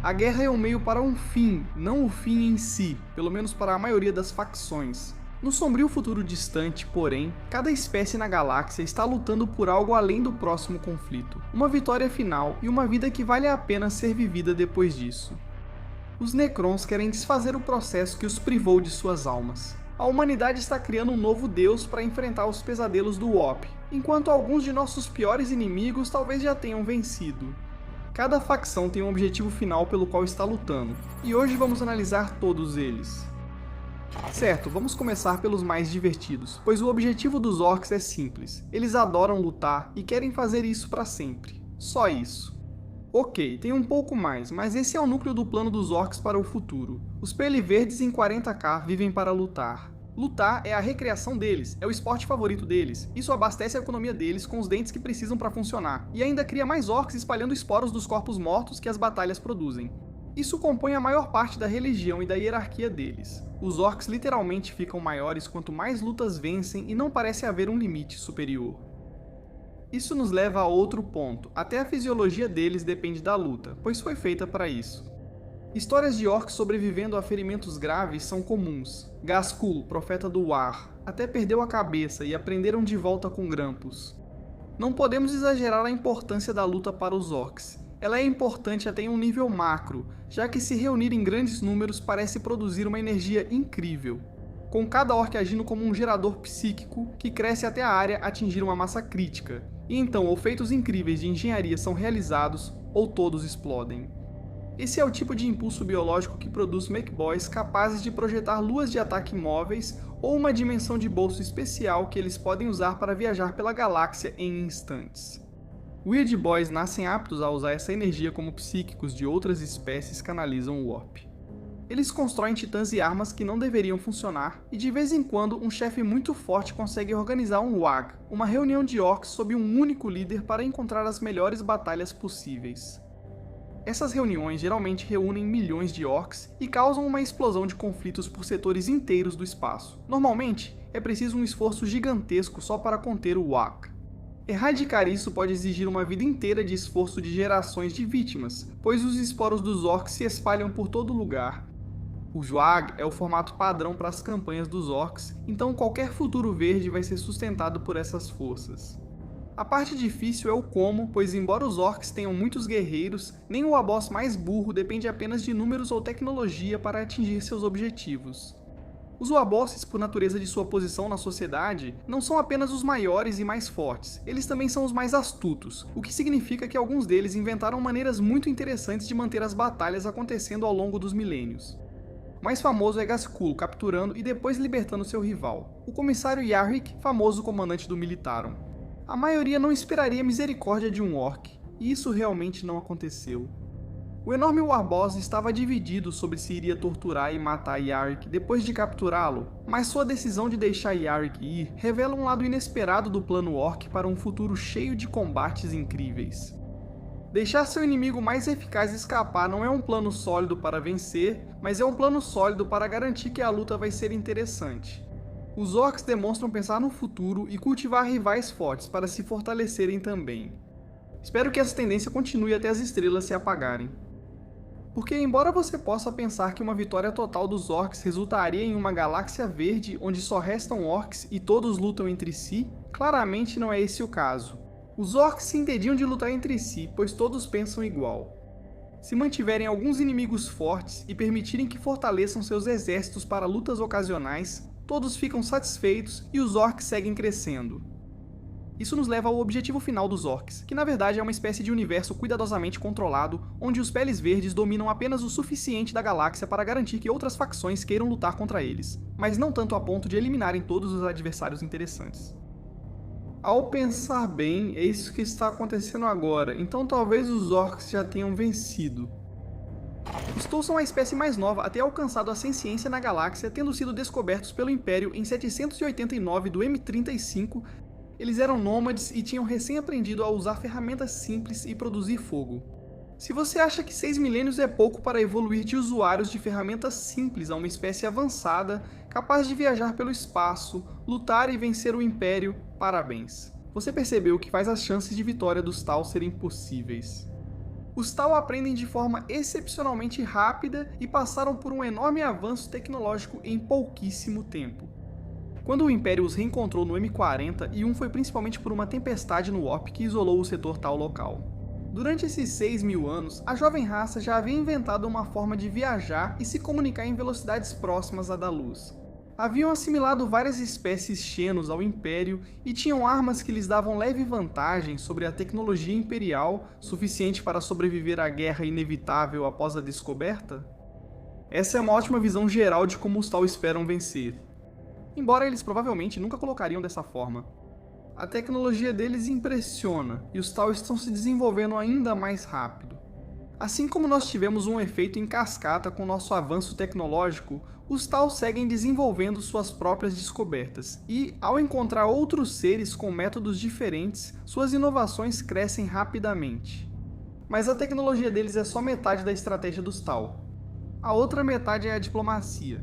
A guerra é um meio para um fim, não o fim em si, pelo menos para a maioria das facções. No sombrio futuro distante, porém, cada espécie na galáxia está lutando por algo além do próximo conflito, uma vitória final e uma vida que vale a pena ser vivida depois disso. Os Necrons querem desfazer o processo que os privou de suas almas. A humanidade está criando um novo deus para enfrentar os pesadelos do Warp, enquanto alguns de nossos piores inimigos talvez já tenham vencido. Cada facção tem um objetivo final pelo qual está lutando, e hoje vamos analisar todos eles. Certo, vamos começar pelos mais divertidos, pois o objetivo dos Orcs é simples. Eles adoram lutar e querem fazer isso para sempre. Só isso. Ok, tem um pouco mais, mas esse é o núcleo do plano dos Orcs para o futuro. Os Pele-Verdes em 40k vivem para lutar. Lutar é a recreação deles, é o esporte favorito deles. Isso abastece a economia deles com os dentes que precisam para funcionar, e ainda cria mais orcs espalhando esporos dos corpos mortos que as batalhas produzem. Isso compõe a maior parte da religião e da hierarquia deles. Os orcs literalmente ficam maiores quanto mais lutas vencem e não parece haver um limite superior. Isso nos leva a outro ponto, até a fisiologia deles depende da luta, pois foi feita para isso. Histórias de orcs sobrevivendo a ferimentos graves são comuns. Ghazghkull, profeta do War, até perdeu a cabeça e aprenderam de volta com Grampus. Não podemos exagerar a importância da luta para os orcs. Ela é importante até em um nível macro, já que se reunir em grandes números parece produzir uma energia incrível, com cada orc agindo como um gerador psíquico que cresce até a área atingir uma massa crítica, e então ou feitos incríveis de engenharia são realizados, ou todos explodem. Esse é o tipo de impulso biológico que produz Mechboys capazes de projetar luas de ataque móveis ou uma dimensão de bolso especial que eles podem usar para viajar pela galáxia em instantes. Weird Boys nascem aptos a usar essa energia como psíquicos de outras espécies canalizam o Warp. Eles constroem titãs e armas que não deveriam funcionar, e de vez em quando um chefe muito forte consegue organizar um WAG, uma reunião de orcs sob um único líder para encontrar as melhores batalhas possíveis. Essas reuniões geralmente reúnem milhões de orcs e causam uma explosão de conflitos por setores inteiros do espaço. Normalmente, é preciso um esforço gigantesco só para conter o WAG. Erradicar isso pode exigir uma vida inteira de esforço de gerações de vítimas, pois os esporos dos orcs se espalham por todo lugar. O WAG é o formato padrão para as campanhas dos orcs, então qualquer futuro verde vai ser sustentado por essas forças. A parte difícil é o como, pois embora os orcs tenham muitos guerreiros, nem o Aboss mais burro depende apenas de números ou tecnologia para atingir seus objetivos. Os Wabosses, por natureza de sua posição na sociedade, não são apenas os maiores e mais fortes, eles também são os mais astutos, o que significa que alguns deles inventaram maneiras muito interessantes de manter as batalhas acontecendo ao longo dos milênios. O mais famoso é Ghazghkull capturando e depois libertando seu rival, o comissário Yarrick, famoso comandante do Militarum. A maioria não esperaria misericórdia de um orc, e isso realmente não aconteceu. O enorme Warboss estava dividido sobre se iria torturar e matar Yarrick depois de capturá-lo, mas sua decisão de deixar Yarrick ir revela um lado inesperado do plano orc para um futuro cheio de combates incríveis. Deixar seu inimigo mais eficaz escapar não é um plano sólido para vencer, mas é um plano sólido para garantir que a luta vai ser interessante. Os orcs demonstram pensar no futuro e cultivar rivais fortes para se fortalecerem também. Espero que essa tendência continue até as estrelas se apagarem. Porque embora você possa pensar que uma vitória total dos orcs resultaria em uma galáxia verde onde só restam orcs e todos lutam entre si, claramente não é esse o caso. Os orcs se entediam de lutar entre si, pois todos pensam igual. Se mantiverem alguns inimigos fortes e permitirem que fortaleçam seus exércitos para lutas ocasionais, todos ficam satisfeitos e os orcs seguem crescendo. Isso nos leva ao objetivo final dos orcs, que na verdade é uma espécie de universo cuidadosamente controlado, onde os Peles Verdes dominam apenas o suficiente da galáxia para garantir que outras facções queiram lutar contra eles, mas não tanto a ponto de eliminarem todos os adversários interessantes. Ao pensar bem, é isso que está acontecendo agora, então talvez os orcs já tenham vencido. Os Tau são a espécie mais nova a ter alcançado a senciência na galáxia, tendo sido descobertos pelo Império em 789 do M35. Eles eram nômades e tinham recém-aprendido a usar ferramentas simples e produzir fogo. Se você acha que 6 milênios é pouco para evoluir de usuários de ferramentas simples a uma espécie avançada, capaz de viajar pelo espaço, lutar e vencer o Império, parabéns. Você percebeu que faz as chances de vitória dos Tau serem possíveis. Os Tau aprendem de forma excepcionalmente rápida e passaram por um enorme avanço tecnológico em pouquíssimo tempo. Quando o Império os reencontrou no M40, foi principalmente por uma tempestade no Warp que isolou o setor Tau local. Durante esses 6.000 anos, a jovem raça já havia inventado uma forma de viajar e se comunicar em velocidades próximas à da luz. Haviam assimilado várias espécies Xenos ao Império e tinham armas que lhes davam leve vantagem sobre a tecnologia imperial, suficiente para sobreviver à guerra inevitável após a descoberta? Essa é uma ótima visão geral de como os Tau esperam vencer. Embora eles provavelmente nunca colocariam dessa forma. A tecnologia deles impressiona, e os Tau estão se desenvolvendo ainda mais rápido. Assim como nós tivemos um efeito em cascata com nosso avanço tecnológico, os Tau seguem desenvolvendo suas próprias descobertas, e, ao encontrar outros seres com métodos diferentes, suas inovações crescem rapidamente. Mas a tecnologia deles é só metade da estratégia dos Tau. A outra metade é a diplomacia.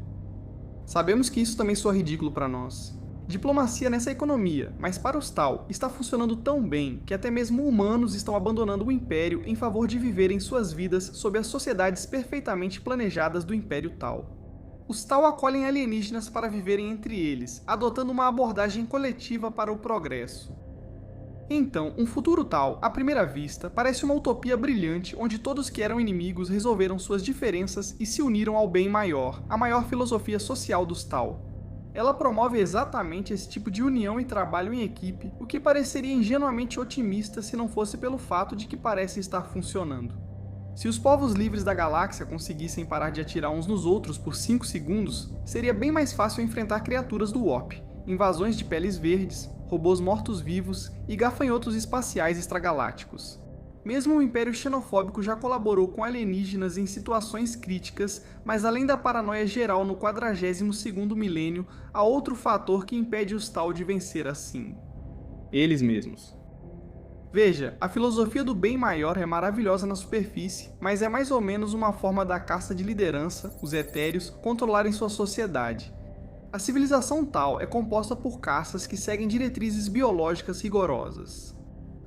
Sabemos que isso também soa ridículo para nós. Diplomacia nessa economia, mas para os Tau, está funcionando tão bem que até mesmo humanos estão abandonando o Império em favor de viverem suas vidas sob as sociedades perfeitamente planejadas do Império Tau. Os Tau acolhem alienígenas para viverem entre eles, adotando uma abordagem coletiva para o progresso. Então, um futuro Tau, à primeira vista, parece uma utopia brilhante onde todos que eram inimigos resolveram suas diferenças e se uniram ao bem maior, a maior filosofia social dos Tau. Ela promove exatamente esse tipo de união e trabalho em equipe, o que pareceria ingenuamente otimista se não fosse pelo fato de que parece estar funcionando. Se os povos livres da galáxia conseguissem parar de atirar uns nos outros por 5 segundos, seria bem mais fácil enfrentar criaturas do Warp, invasões de peles verdes, robôs mortos-vivos e gafanhotos espaciais extragalácticos. Mesmo o Império Xenofóbico já colaborou com alienígenas em situações críticas, mas além da paranoia geral no 42º milênio, há outro fator que impede os Tau de vencer assim. Eles mesmos. Veja, a filosofia do bem maior é maravilhosa na superfície, mas é mais ou menos uma forma da casta de liderança, os Etéreos, controlarem sua sociedade. A civilização Tau é composta por castas que seguem diretrizes biológicas rigorosas.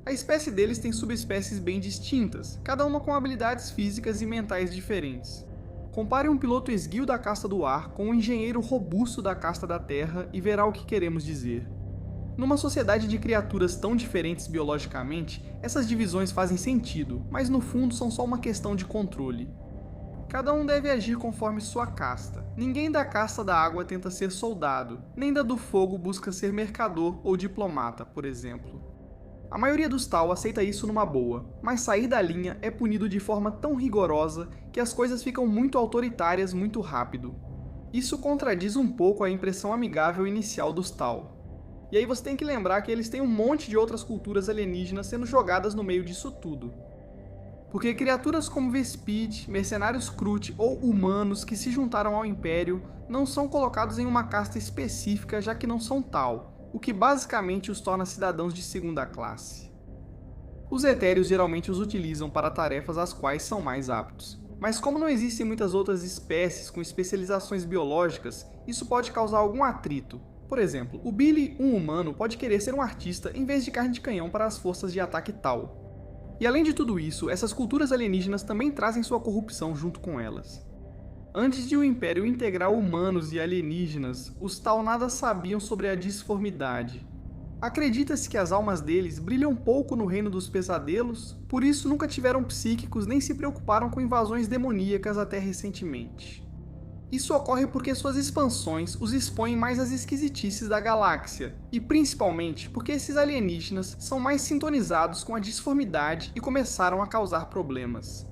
A espécie deles tem subespécies bem distintas, cada uma com habilidades físicas e mentais diferentes. Compare um piloto esguio da casta do ar com um engenheiro robusto da casta da terra e verá o que queremos dizer. Numa sociedade de criaturas tão diferentes biologicamente, essas divisões fazem sentido, mas no fundo são só uma questão de controle. Cada um deve agir conforme sua casta. Ninguém da casta da água tenta ser soldado, nem da do fogo busca ser mercador ou diplomata, por exemplo. A maioria dos Tau aceita isso numa boa, mas sair da linha é punido de forma tão rigorosa que as coisas ficam muito autoritárias muito rápido. Isso contradiz um pouco a impressão amigável inicial dos Tau. E aí você tem que lembrar que eles têm um monte de outras culturas alienígenas sendo jogadas no meio disso tudo. Porque criaturas como Vespid, mercenários Krut ou humanos que se juntaram ao Império não são colocados em uma casta específica já que não são Tau, o que basicamente os torna cidadãos de segunda classe. Os Etéreos geralmente os utilizam para tarefas às quais são mais aptos, mas como não existem muitas outras espécies com especializações biológicas, isso pode causar algum atrito. Por exemplo, o Billy, um humano, pode querer ser um artista em vez de carne de canhão para as forças de ataque Tau. E além de tudo isso, essas culturas alienígenas também trazem sua corrupção junto com elas. Antes de o Império integrar humanos e alienígenas, os Tau nada sabiam sobre a disformidade. Acredita-se que as almas deles brilham pouco no reino dos pesadelos, por isso nunca tiveram psíquicos nem se preocuparam com invasões demoníacas até recentemente. Isso ocorre porque suas expansões os expõem mais às esquisitices da galáxia, e principalmente porque esses alienígenas são mais sintonizados com a disformidade e começaram a causar problemas.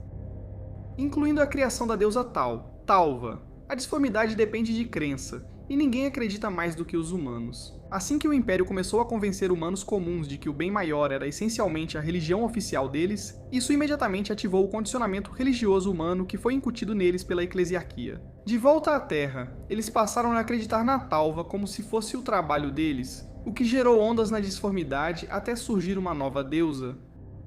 Incluindo a criação da deusa Tau, Talva. A disformidade depende de crença, e ninguém acredita mais do que os humanos. Assim que o Império começou a convencer humanos comuns de que o bem maior era essencialmente a religião oficial deles, isso imediatamente ativou o condicionamento religioso humano que foi incutido neles pela eclesiarquia. De volta à Terra, eles passaram a acreditar na Talva como se fosse o trabalho deles, o que gerou ondas na disformidade até surgir uma nova deusa.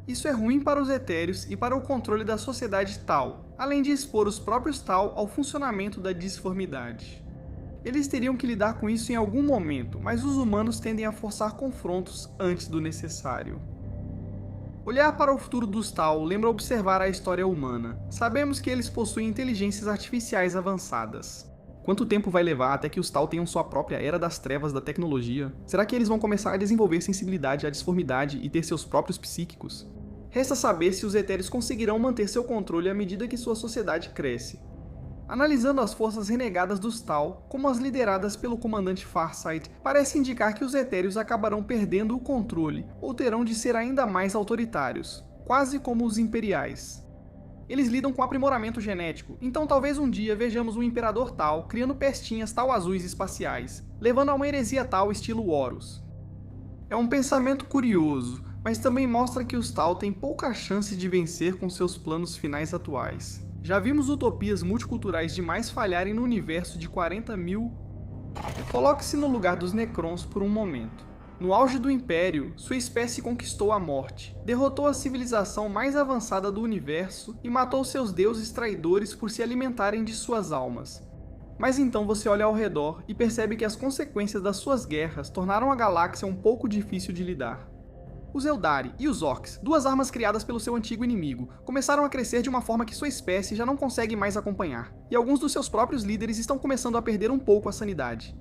Isso é ruim para os Etéreos e para o controle da sociedade Tau, além de expor os próprios Tau ao funcionamento da disformidade. Eles teriam que lidar com isso em algum momento, mas os humanos tendem a forçar confrontos antes do necessário. Olhar para o futuro dos Tau lembra observar a história humana. Sabemos que eles possuem inteligências artificiais avançadas. Quanto tempo vai levar até que os Tau tenham sua própria era das trevas da tecnologia? Será que eles vão começar a desenvolver sensibilidade à disformidade e ter seus próprios psíquicos? Resta saber se os Etéreos conseguirão manter seu controle à medida que sua sociedade cresce. Analisando as forças renegadas dos Tau, como as lideradas pelo comandante Farsight, parece indicar que os Etéreos acabarão perdendo o controle, ou terão de ser ainda mais autoritários, quase como os Imperiais. Eles lidam com aprimoramento genético, então talvez um dia vejamos um Imperador Tau criando pestinhas Tau azuis espaciais, levando a uma heresia Tau estilo Horus. É um pensamento curioso, mas também mostra que os Tau têm pouca chance de vencer com seus planos finais atuais. Já vimos utopias multiculturais demais falharem no universo de 40.000. Coloque-se no lugar dos Necrons por um momento. No auge do Império, sua espécie conquistou a morte, derrotou a civilização mais avançada do universo e matou seus deuses traidores por se alimentarem de suas almas. Mas então você olha ao redor e percebe que as consequências das suas guerras tornaram a galáxia um pouco difícil de lidar. Os Eldari e os Orcs, duas armas criadas pelo seu antigo inimigo, começaram a crescer de uma forma que sua espécie já não consegue mais acompanhar, e alguns dos seus próprios líderes estão começando a perder um pouco a sanidade.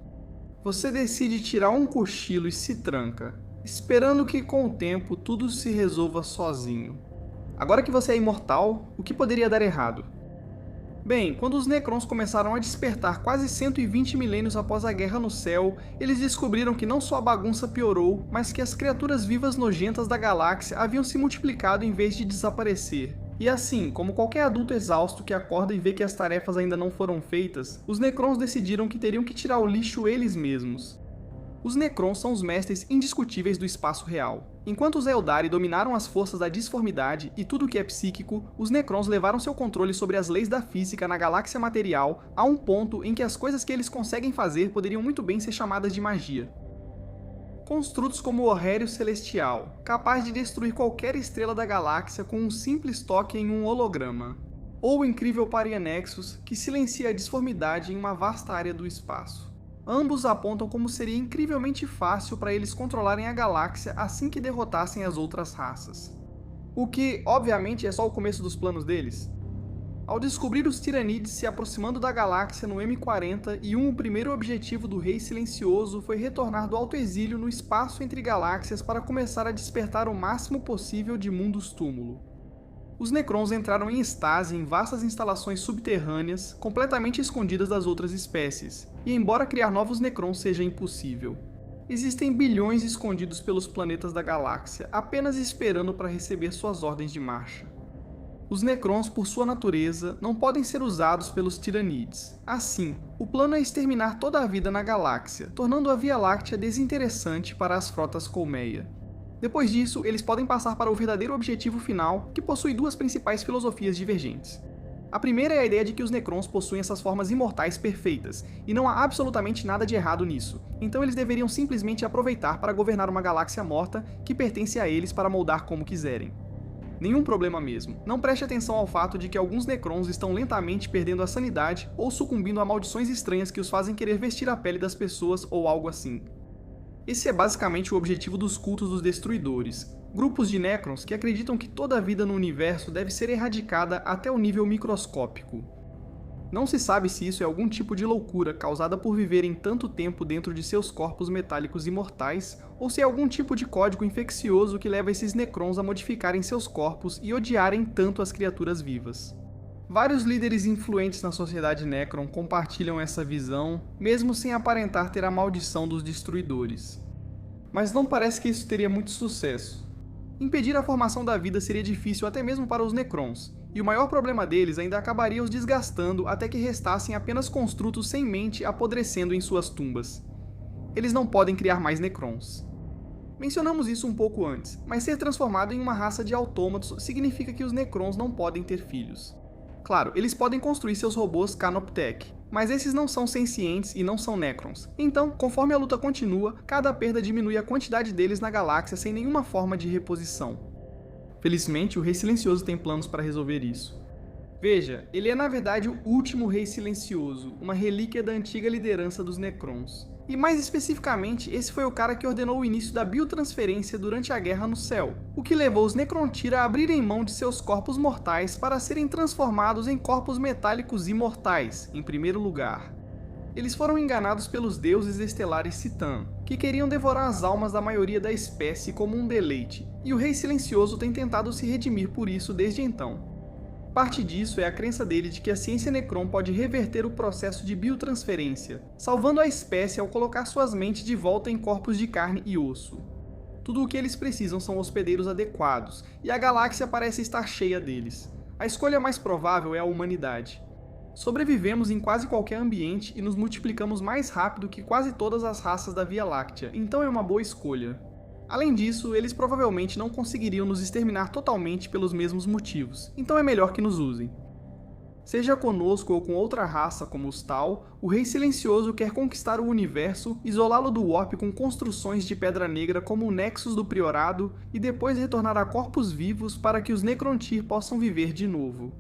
Você decide tirar um cochilo e se tranca, esperando que com o tempo tudo se resolva sozinho. Agora que você é imortal, o que poderia dar errado? Bem, quando os Necrons começaram a despertar quase 120 milênios após a Guerra no Céu, eles descobriram que não só a bagunça piorou, mas que as criaturas vivas nojentas da galáxia haviam se multiplicado em vez de desaparecer. E assim, como qualquer adulto exausto que acorda e vê que as tarefas ainda não foram feitas, os Necrons decidiram que teriam que tirar o lixo eles mesmos. Os Necrons são os mestres indiscutíveis do espaço real. Enquanto os Eldari dominaram as forças da disformidade e tudo o que é psíquico, os Necrons levaram seu controle sobre as leis da física na galáxia material a um ponto em que as coisas que eles conseguem fazer poderiam muito bem ser chamadas de magia. Construtos como o Horrério Celestial, capaz de destruir qualquer estrela da galáxia com um simples toque em um holograma. Ou o incrível Paria Nexus, que silencia a disformidade em uma vasta área do espaço. Ambos apontam como seria incrivelmente fácil para eles controlarem a galáxia assim que derrotassem as outras raças. O que, obviamente, é só o começo dos planos deles. Ao descobrir os Tiranides se aproximando da galáxia no M41, o primeiro objetivo do Rei Silencioso foi retornar do alto exílio no espaço entre galáxias para começar a despertar o máximo possível de mundos túmulo. Os Necrons entraram em estase em vastas instalações subterrâneas, completamente escondidas das outras espécies, e embora criar novos Necrons seja impossível, existem bilhões escondidos pelos planetas da galáxia, apenas esperando para receber suas ordens de marcha. Os Necrons, por sua natureza, não podem ser usados pelos Tiranides. Assim, o plano é exterminar toda a vida na galáxia, tornando a Via Láctea desinteressante para as frotas colmeia. Depois disso, eles podem passar para o verdadeiro objetivo final, que possui duas principais filosofias divergentes. A primeira é a ideia de que os Necrons possuem essas formas imortais perfeitas, e não há absolutamente nada de errado nisso, então eles deveriam simplesmente aproveitar para governar uma galáxia morta que pertence a eles para moldar como quiserem. Nenhum problema mesmo. Não preste atenção ao fato de que alguns Necrons estão lentamente perdendo a sanidade ou sucumbindo a maldições estranhas que os fazem querer vestir a pele das pessoas ou algo assim. Esse é basicamente o objetivo dos cultos dos Destruidores, grupos de Necrons que acreditam que toda a vida no universo deve ser erradicada até o nível microscópico. Não se sabe se isso é algum tipo de loucura causada por viverem tanto tempo dentro de seus corpos metálicos imortais, ou se é algum tipo de código infeccioso que leva esses Necrons a modificarem seus corpos e odiarem tanto as criaturas vivas. Vários líderes influentes na sociedade Necron compartilham essa visão, mesmo sem aparentar ter a maldição dos Destruidores. Mas não parece que isso teria muito sucesso. Impedir a formação da vida seria difícil até mesmo para os Necrons, e o maior problema deles ainda acabaria os desgastando até que restassem apenas construtos sem mente apodrecendo em suas tumbas. Eles não podem criar mais Necrons. Mencionamos isso um pouco antes, mas ser transformado em uma raça de autômatos significa que os Necrons não podem ter filhos. Claro, eles podem construir seus robôs Canoptech, mas esses não são sencientes e não são Necrons. Então, conforme a luta continua, cada perda diminui a quantidade deles na galáxia sem nenhuma forma de reposição. Felizmente, o Rei Silencioso tem planos para resolver isso. Veja, ele é na verdade o último Rei Silencioso, uma relíquia da antiga liderança dos Necrons. E mais especificamente, esse foi o cara que ordenou o início da biotransferência durante a Guerra no Céu, o que levou os Necrontyr a abrirem mão de seus corpos mortais para serem transformados em corpos metálicos imortais, em primeiro lugar. Eles foram enganados pelos deuses estelares Citan, que queriam devorar as almas da maioria da espécie como um deleite, e o Rei Silencioso tem tentado se redimir por isso desde então. Parte disso é a crença dele de que a ciência Necron pode reverter o processo de biotransferência, salvando a espécie ao colocar suas mentes de volta em corpos de carne e osso. Tudo o que eles precisam são hospedeiros adequados, e a galáxia parece estar cheia deles. A escolha mais provável é a humanidade. Sobrevivemos em quase qualquer ambiente e nos multiplicamos mais rápido que quase todas as raças da Via Láctea, então é uma boa escolha. Além disso, eles provavelmente não conseguiriam nos exterminar totalmente pelos mesmos motivos, então é melhor que nos usem. Seja conosco ou com outra raça como os Tal, o Rei Silencioso quer conquistar o universo, isolá-lo do Warp com construções de pedra negra como o Nexus do Priorado e depois retornar a corpos vivos para que os Necrontyr possam viver de novo.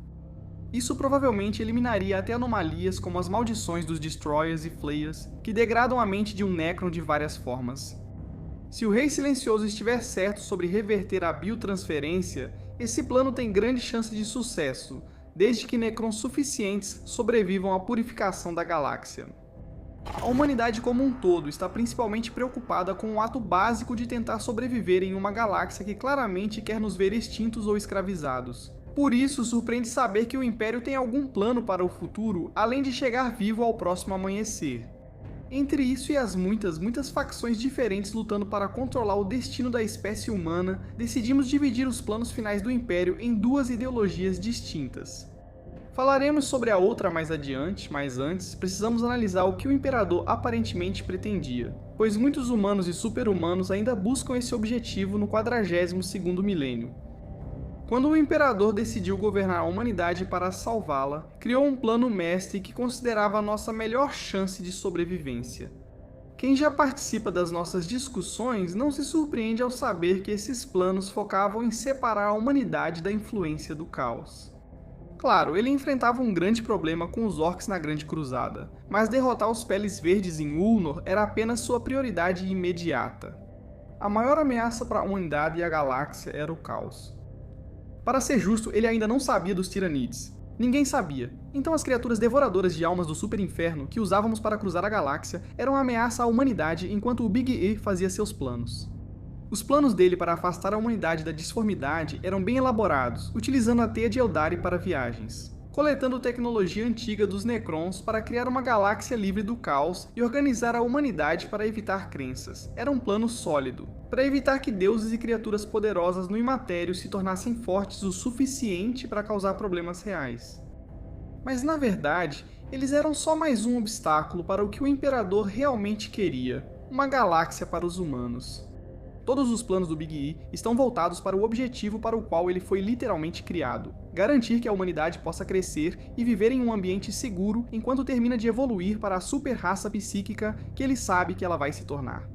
Isso provavelmente eliminaria até anomalias como as maldições dos Destroyers e Flayers, que degradam a mente de um Necron de várias formas. Se o Rei Silencioso estiver certo sobre reverter a biotransferência, esse plano tem grande chance de sucesso, desde que Necrons suficientes sobrevivam à purificação da galáxia. A humanidade como um todo está principalmente preocupada com o ato básico de tentar sobreviver em uma galáxia que claramente quer nos ver extintos ou escravizados. Por isso, surpreende saber que o Império tem algum plano para o futuro, além de chegar vivo ao próximo amanhecer. Entre isso e as muitas facções diferentes lutando para controlar o destino da espécie humana, decidimos dividir os planos finais do Império em duas ideologias distintas. Falaremos sobre a outra mais adiante, mas antes, precisamos analisar o que o Imperador aparentemente pretendia, pois muitos humanos e super-humanos ainda buscam esse objetivo no 42º milênio. Quando o Imperador decidiu governar a humanidade para salvá-la, criou um plano mestre que considerava a nossa melhor chance de sobrevivência. Quem já participa das nossas discussões não se surpreende ao saber que esses planos focavam em separar a humanidade da influência do caos. Claro, ele enfrentava um grande problema com os orcs na Grande Cruzada, mas derrotar os Peles Verdes em Ulnor era apenas sua prioridade imediata. A maior ameaça para a humanidade e a galáxia era o caos. Para ser justo, ele ainda não sabia dos Tiranids. Ninguém sabia. Então as criaturas devoradoras de almas do Super Inferno que usávamos para cruzar a galáxia eram uma ameaça à humanidade enquanto o Big E fazia seus planos. Os planos dele para afastar a humanidade da disformidade eram bem elaborados, utilizando a teia de Eldari para viagens, coletando tecnologia antiga dos Necrons para criar uma galáxia livre do caos e organizar a humanidade para evitar crenças. Era um plano sólido, para evitar que deuses e criaturas poderosas no imatério se tornassem fortes o suficiente para causar problemas reais. Mas na verdade, eles eram só mais um obstáculo para o que o Imperador realmente queria, uma galáxia para os humanos. Todos os planos do Big E estão voltados para o objetivo para o qual ele foi literalmente criado: garantir que a humanidade possa crescer e viver em um ambiente seguro enquanto termina de evoluir para a super raça psíquica que ele sabe que ela vai se tornar.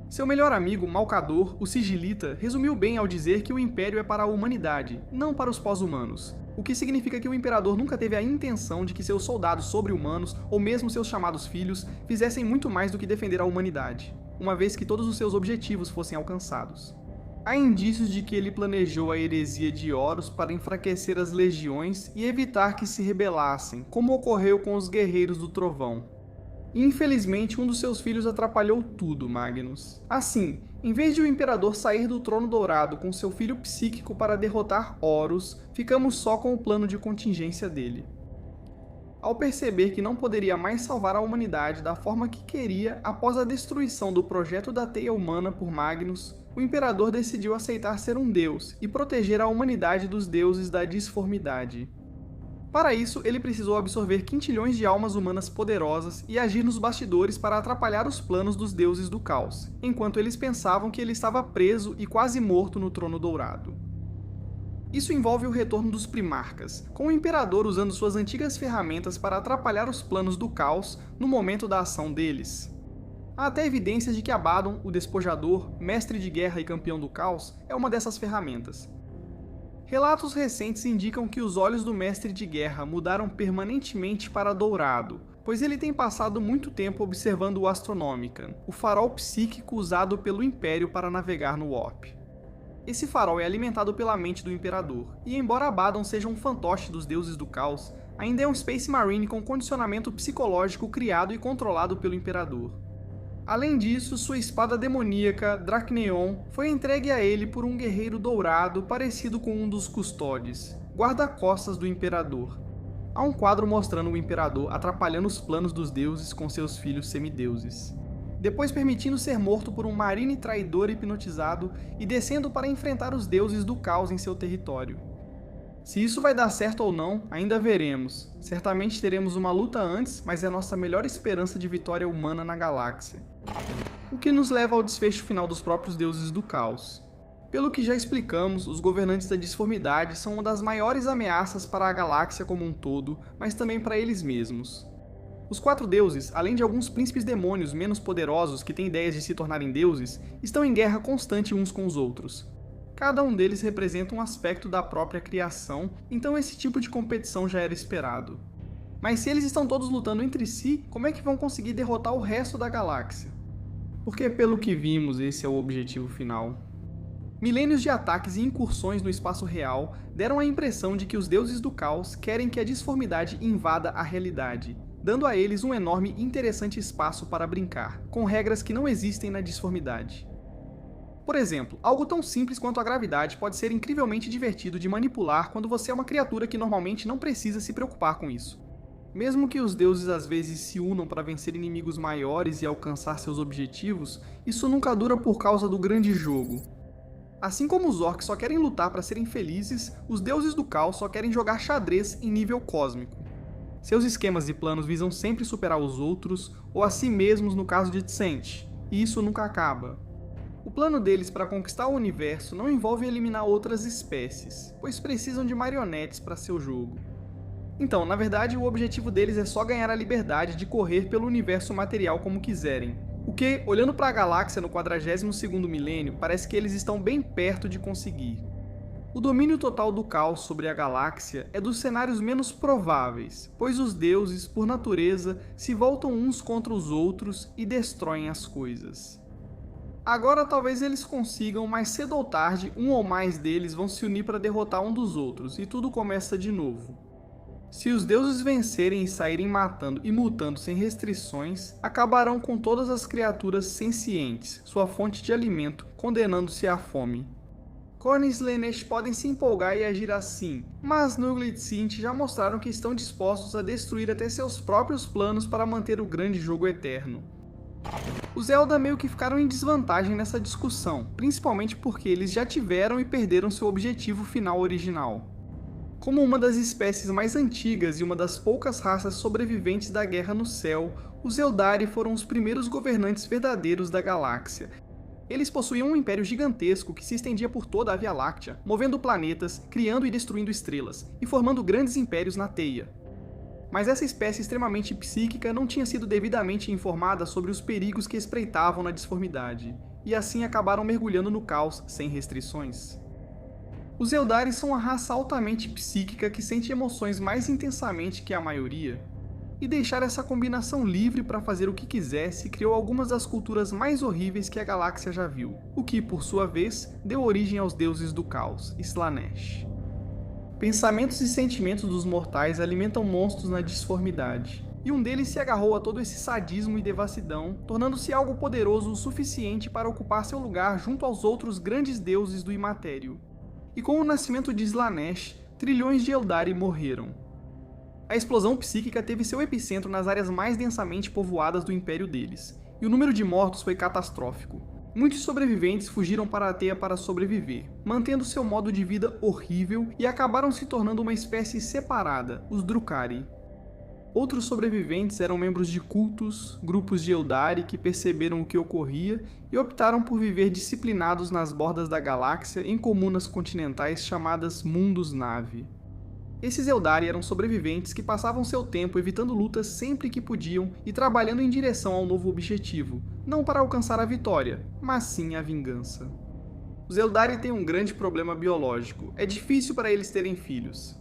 Seu melhor amigo, Malcador, o Sigilita, resumiu bem ao dizer que o Império é para a humanidade, não para os pós-humanos, o que significa que o Imperador nunca teve a intenção de que seus soldados sobre-humanos, ou mesmo seus chamados filhos, fizessem muito mais do que defender a humanidade, uma vez que todos os seus objetivos fossem alcançados. Há indícios de que ele planejou a heresia de Horus para enfraquecer as legiões e evitar que se rebelassem, como ocorreu com os Guerreiros do Trovão. Infelizmente, um dos seus filhos atrapalhou tudo, Magnus. Assim, em vez de o Imperador sair do Trono Dourado com seu filho psíquico para derrotar Horus, ficamos só com o plano de contingência dele. Ao perceber que não poderia mais salvar a humanidade da forma que queria após a destruição do projeto da Teia Humana por Magnus, o Imperador decidiu aceitar ser um deus e proteger a humanidade dos deuses da disformidade. Para isso, ele precisou absorver quintilhões de almas humanas poderosas e agir nos bastidores para atrapalhar os planos dos deuses do caos, enquanto eles pensavam que ele estava preso e quase morto no Trono Dourado. Isso envolve o retorno dos Primarcas, com o Imperador usando suas antigas ferramentas para atrapalhar os planos do caos no momento da ação deles. Há até evidências de que Abaddon, o Despojador, mestre de guerra e campeão do caos, é uma dessas ferramentas. Relatos recentes indicam que os olhos do mestre de guerra mudaram permanentemente para dourado, pois ele tem passado muito tempo observando o Astronomican, o farol psíquico usado pelo Império para navegar no Warp. Esse farol é alimentado pela mente do Imperador, e embora Abaddon seja um fantoche dos deuses do caos, ainda é um Space Marine com condicionamento psicológico criado e controlado pelo Imperador. Além disso, sua espada demoníaca, Drakneon, foi entregue a ele por um guerreiro dourado parecido com um dos custódes, guarda-costas do Imperador. Há um quadro mostrando o Imperador atrapalhando os planos dos deuses com seus filhos semideuses, depois permitindo ser morto por um marine traidor hipnotizado e descendo para enfrentar os deuses do caos em seu território. Se isso vai dar certo ou não, ainda veremos. Certamente teremos uma luta antes, mas é a nossa melhor esperança de vitória humana na galáxia. O que nos leva ao desfecho final dos próprios deuses do caos. Pelo que já explicamos, os governantes da disformidade são uma das maiores ameaças para a galáxia como um todo, mas também para eles mesmos. Os 4 deuses, além de alguns príncipes demônios menos poderosos que têm ideias de se tornarem deuses, estão em guerra constante uns com os outros. Cada um deles representa um aspecto da própria criação, então esse tipo de competição já era esperado. Mas se eles estão todos lutando entre si, como é que vão conseguir derrotar o resto da galáxia? Porque pelo que vimos, esse é o objetivo final. Milênios de ataques e incursões no espaço real deram a impressão de que os deuses do caos querem que a disformidade invada a realidade, dando a eles um enorme e interessante espaço para brincar, com regras que não existem na disformidade. Por exemplo, algo tão simples quanto a gravidade pode ser incrivelmente divertido de manipular quando você é uma criatura que normalmente não precisa se preocupar com isso. Mesmo que os deuses às vezes se unam para vencer inimigos maiores e alcançar seus objetivos, isso nunca dura por causa do grande jogo. Assim como os orcs só querem lutar para serem felizes, os deuses do caos só querem jogar xadrez em nível cósmico. Seus esquemas e planos visam sempre superar os outros, ou a si mesmos no caso de Tsent, e isso nunca acaba. O plano deles para conquistar o universo não envolve eliminar outras espécies, pois precisam de marionetes para seu jogo. Então, na verdade, o objetivo deles é só ganhar a liberdade de correr pelo universo material como quiserem, o que, olhando para a galáxia no 42º milênio, parece que eles estão bem perto de conseguir. O domínio total do caos sobre a galáxia é dos cenários menos prováveis, pois os deuses, por natureza, se voltam uns contra os outros e destroem as coisas. Agora talvez eles consigam, mais cedo ou tarde, um ou mais deles vão se unir para derrotar um dos outros, e tudo começa de novo. Se os deuses vencerem e saírem matando e mutando sem restrições, acabarão com todas as criaturas sencientes, sua fonte de alimento, condenando-se à fome. Khorne e Slaanesh podem se empolgar e agir assim, mas Nugget e Tzeent já mostraram que estão dispostos a destruir até seus próprios planos para manter o grande jogo eterno. Os Eldar meio que ficaram em desvantagem nessa discussão, principalmente porque eles já tiveram e perderam seu objetivo final original. Como uma das espécies mais antigas e uma das poucas raças sobreviventes da Guerra no Céu, os Eldari foram os primeiros governantes verdadeiros da galáxia. Eles possuíam um império gigantesco que se estendia por toda a Via Láctea, movendo planetas, criando e destruindo estrelas, e formando grandes impérios na teia. Mas essa espécie extremamente psíquica não tinha sido devidamente informada sobre os perigos que espreitavam na disformidade, e assim acabaram mergulhando no caos sem restrições. Os Eldari são uma raça altamente psíquica que sente emoções mais intensamente que a maioria, e deixar essa combinação livre para fazer o que quisesse criou algumas das culturas mais horríveis que a galáxia já viu, o que, por sua vez, deu origem aos deuses do caos, Slaanesh. Pensamentos e sentimentos dos mortais alimentam monstros na disformidade, e um deles se agarrou a todo esse sadismo e devassidão, tornando-se algo poderoso o suficiente para ocupar seu lugar junto aos outros grandes deuses do imatério. E com o nascimento de Slaanesh, trilhões de Eldari morreram. A explosão psíquica teve seu epicentro nas áreas mais densamente povoadas do império deles, e o número de mortos foi catastrófico. Muitos sobreviventes fugiram para a teia para sobreviver, mantendo seu modo de vida horrível e acabaram se tornando uma espécie separada, os Drukhari. Outros sobreviventes eram membros de cultos, grupos de Eldari que perceberam o que ocorria e optaram por viver disciplinados nas bordas da galáxia em comunas continentais chamadas Mundos-Nave. Esses Eldari eram sobreviventes que passavam seu tempo evitando lutas sempre que podiam e trabalhando em direção ao novo objetivo, não para alcançar a vitória, mas sim a vingança. Os Eldari têm um grande problema biológico, é difícil para eles terem filhos.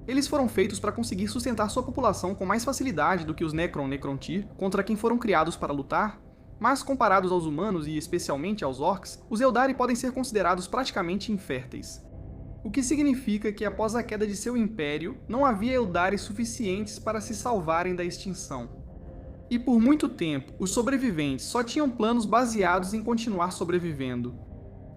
Eles foram feitos para conseguir sustentar sua população com mais facilidade do que os Necron-Necrontyr, contra quem foram criados para lutar, mas comparados aos humanos e especialmente aos orcs, os Eldari podem ser considerados praticamente inférteis. O que significa que após a queda de seu império, não havia Eldari suficientes para se salvarem da extinção. E por muito tempo, os sobreviventes só tinham planos baseados em continuar sobrevivendo.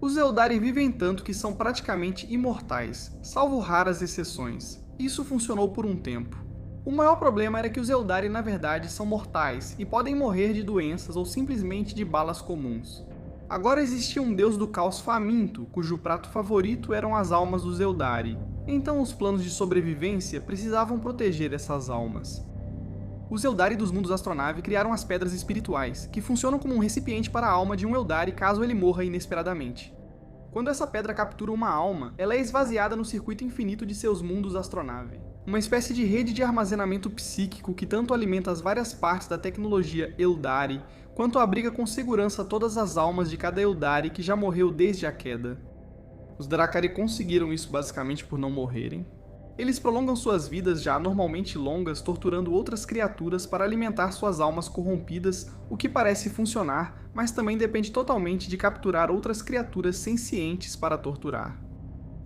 Os Eldari vivem tanto que são praticamente imortais, salvo raras exceções. Isso funcionou por um tempo. O maior problema era que os Eldari na verdade são mortais e podem morrer de doenças ou simplesmente de balas comuns. Agora existia um deus do caos faminto, cujo prato favorito eram as almas dos Eldari. Então os planos de sobrevivência precisavam proteger essas almas. Os Eldari dos mundos astronave criaram as Pedras Espirituais, que funcionam como um recipiente para a alma de um Eldari caso ele morra inesperadamente. Quando essa pedra captura uma alma, ela é esvaziada no circuito infinito de seus mundos astronave. Uma espécie de rede de armazenamento psíquico que tanto alimenta as várias partes da tecnologia Eldari, quanto abriga com segurança todas as almas de cada Eldari que já morreu desde a queda. Os Dracari conseguiram isso basicamente por não morrerem. Eles prolongam suas vidas já anormalmente longas torturando outras criaturas para alimentar suas almas corrompidas, o que parece funcionar, mas também depende totalmente de capturar outras criaturas sencientes para torturar.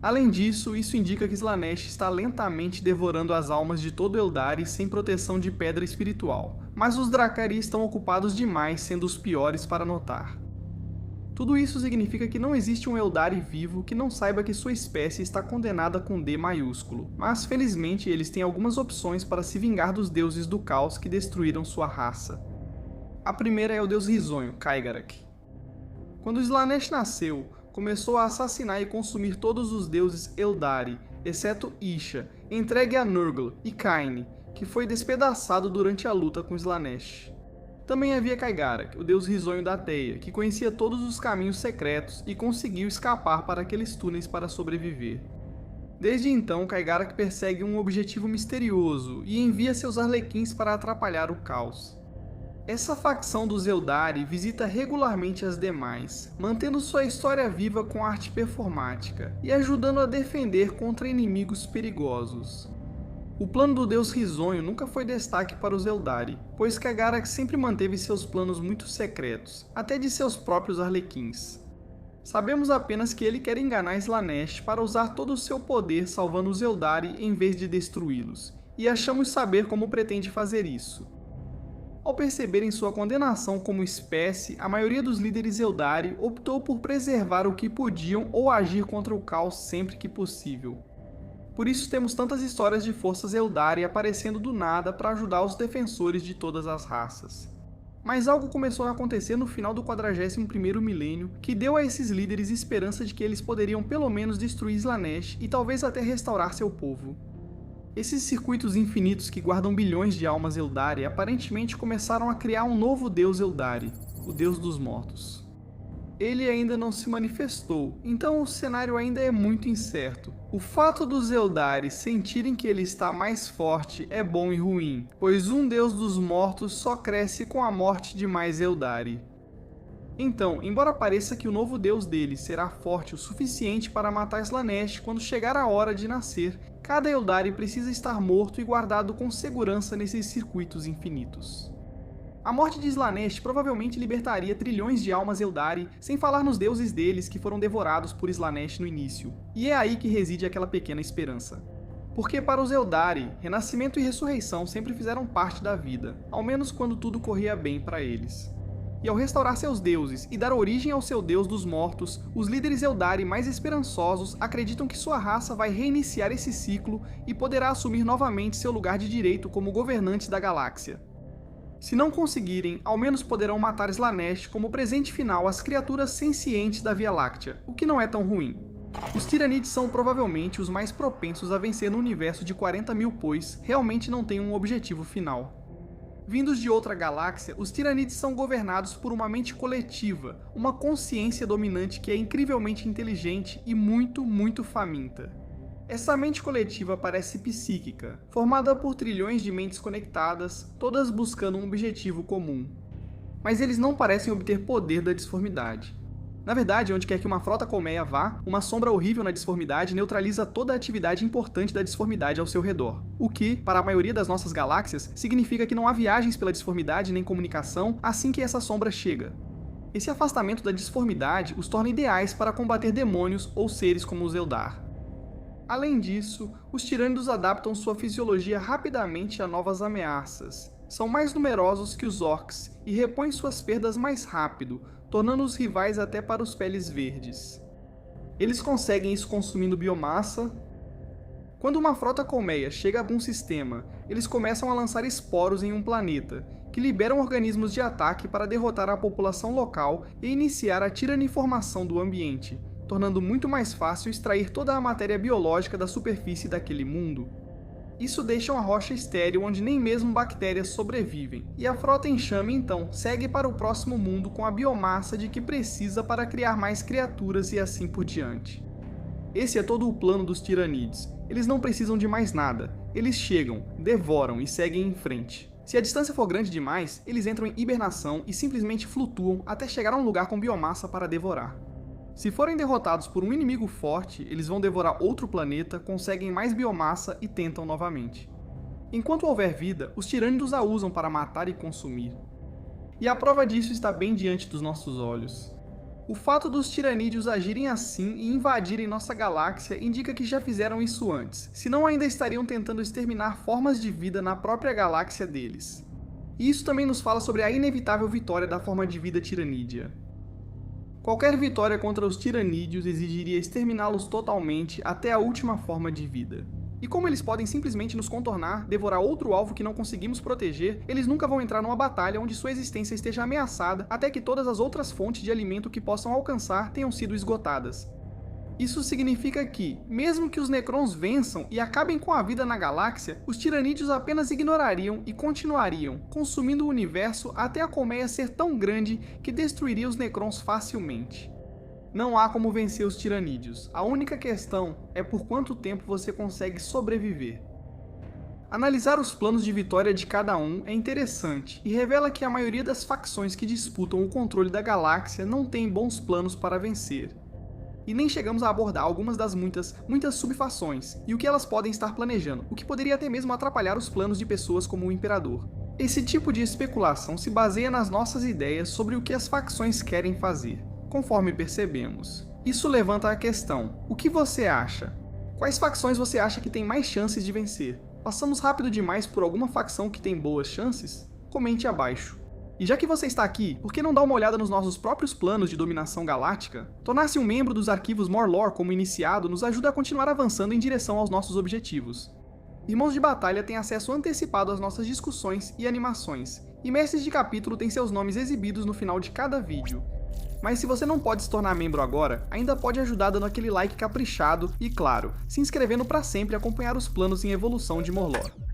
Além disso, isso indica que Slaanesh está lentamente devorando as almas de todo Eldari sem proteção de pedra espiritual, mas os Dracari estão ocupados demais sendo os piores para notar. Tudo isso significa que não existe um Eldari vivo que não saiba que sua espécie está condenada com D maiúsculo, mas felizmente eles têm algumas opções para se vingar dos deuses do caos que destruíram sua raça. A primeira é o deus risonho, Kaigarak. Quando Slaanesh nasceu, começou a assassinar e consumir todos os deuses Eldari, exceto Isha, entregue a Nurgle, e Kaine, que foi despedaçado durante a luta com Slaanesh. Também havia Kaigarak, o deus risonho da teia, que conhecia todos os caminhos secretos e conseguiu escapar para aqueles túneis para sobreviver. Desde então, Kaigarak persegue um objetivo misterioso e envia seus arlequins para atrapalhar o caos. Essa facção dos Eldari visita regularmente as demais, mantendo sua história viva com arte performática e ajudando a defender contra inimigos perigosos. O plano do deus risonho nunca foi destaque para os Eldari, pois Kaigarak sempre manteve seus planos muito secretos, até de seus próprios arlequins. Sabemos apenas que ele quer enganar Slaanesh para usar todo o seu poder salvando os Eldari em vez de destruí-los, e achamos saber como pretende fazer isso. Ao perceberem sua condenação como espécie, a maioria dos líderes Eldari optou por preservar o que podiam ou agir contra o caos sempre que possível. Por isso temos tantas histórias de forças Eldari aparecendo do nada para ajudar os defensores de todas as raças. Mas algo começou a acontecer no final do 41º milênio que deu a esses líderes esperança de que eles poderiam pelo menos destruir Slaanesh e talvez até restaurar seu povo. Esses circuitos infinitos que guardam bilhões de almas Eldari aparentemente começaram a criar um novo deus Eldari, o deus dos mortos. Ele ainda não se manifestou, então o cenário ainda é muito incerto. O fato dos Eldari sentirem que ele está mais forte é bom e ruim, pois um deus dos mortos só cresce com a morte de mais Eldari. Então, embora pareça que o novo deus deles será forte o suficiente para matar Slaanesh quando chegar a hora de nascer, cada Eldari precisa estar morto e guardado com segurança nesses circuitos infinitos. A morte de Slaanesh provavelmente libertaria trilhões de almas Eldari, sem falar nos deuses deles que foram devorados por Slaanesh no início. E é aí que reside aquela pequena esperança. Porque para os Eldari, renascimento e ressurreição sempre fizeram parte da vida, ao menos quando tudo corria bem para eles. E ao restaurar seus deuses e dar origem ao seu deus dos mortos, os líderes Eldari mais esperançosos acreditam que sua raça vai reiniciar esse ciclo e poderá assumir novamente seu lugar de direito como governantes da galáxia. Se não conseguirem, ao menos poderão matar Slaanesh como presente final às criaturas sencientes da Via Láctea, o que não é tão ruim. Os Tiranids são provavelmente os mais propensos a vencer no universo de 40.000, pois realmente não têm um objetivo final. Vindos de outra galáxia, os Tiranids são governados por uma mente coletiva, uma consciência dominante que é incrivelmente inteligente e muito faminta. Essa mente coletiva parece psíquica, formada por trilhões de mentes conectadas, todas buscando um objetivo comum. Mas eles não parecem obter poder da disformidade. Na verdade, onde quer que uma frota colmeia vá, uma sombra horrível na disformidade neutraliza toda a atividade importante da disformidade ao seu redor. O que, para a maioria das nossas galáxias, significa que não há viagens pela disformidade nem comunicação assim que essa sombra chega. Esse afastamento da disformidade os torna ideais para combater demônios ou seres como os Eldar. Além disso, os tirânidos adaptam sua fisiologia rapidamente a novas ameaças. São mais numerosos que os orcs e repõem suas perdas mais rápido, tornando-os rivais até para os peles verdes. Eles conseguem isso consumindo biomassa. Quando uma frota colmeia chega a algum sistema, eles começam a lançar esporos em um planeta, que liberam organismos de ataque para derrotar a população local e iniciar a tiraniformação do ambiente, tornando muito mais fácil extrair toda a matéria biológica da superfície daquele mundo. Isso deixa uma rocha estéril onde nem mesmo bactérias sobrevivem, e a frota enxame então segue para o próximo mundo com a biomassa de que precisa para criar mais criaturas e assim por diante. Esse é todo o plano dos tiranídeos. Eles não precisam de mais nada, eles chegam, devoram e seguem em frente. Se a distância for grande demais, eles entram em hibernação e simplesmente flutuam até chegar a um lugar com biomassa para devorar. Se forem derrotados por um inimigo forte, eles vão devorar outro planeta, conseguem mais biomassa e tentam novamente. Enquanto houver vida, os tirânidos a usam para matar e consumir. E a prova disso está bem diante dos nossos olhos. O fato dos tiranídeos agirem assim e invadirem nossa galáxia indica que já fizeram isso antes, senão ainda estariam tentando exterminar formas de vida na própria galáxia deles. E isso também nos fala sobre a inevitável vitória da forma de vida tiranídea. Qualquer vitória contra os tiranídeos exigiria exterminá-los totalmente até a última forma de vida. E como eles podem simplesmente nos contornar, devorar outro alvo que não conseguimos proteger, eles nunca vão entrar numa batalha onde sua existência esteja ameaçada até que todas as outras fontes de alimento que possam alcançar tenham sido esgotadas. Isso significa que, mesmo que os Necrons vençam e acabem com a vida na galáxia, os tiranídeos apenas ignorariam e continuariam, consumindo o universo até a colmeia ser tão grande que destruiria os Necrons facilmente. Não há como vencer os tiranídeos, a única questão é por quanto tempo você consegue sobreviver. Analisar os planos de vitória de cada um é interessante e revela que a maioria das facções que disputam o controle da galáxia não tem bons planos para vencer. E nem chegamos a abordar algumas das muitas subfações e o que elas podem estar planejando, o que poderia até mesmo atrapalhar os planos de pessoas como o Imperador. Esse tipo de especulação se baseia nas nossas ideias sobre o que as facções querem fazer, conforme percebemos. Isso levanta a questão: o que você acha? Quais facções você acha que tem mais chances de vencer? Passamos rápido demais por alguma facção que tem boas chances? Comente abaixo. E já que você está aqui, por que não dar uma olhada nos nossos próprios planos de dominação galáctica? Tornar-se um membro dos arquivos More Lore como iniciado nos ajuda a continuar avançando em direção aos nossos objetivos. Irmãos de Batalha têm acesso antecipado às nossas discussões e animações, e mestres de capítulo têm seus nomes exibidos no final de cada vídeo. Mas se você não pode se tornar membro agora, ainda pode ajudar dando aquele like caprichado e, claro, se inscrevendo para sempre acompanhar os planos em evolução de More Lore.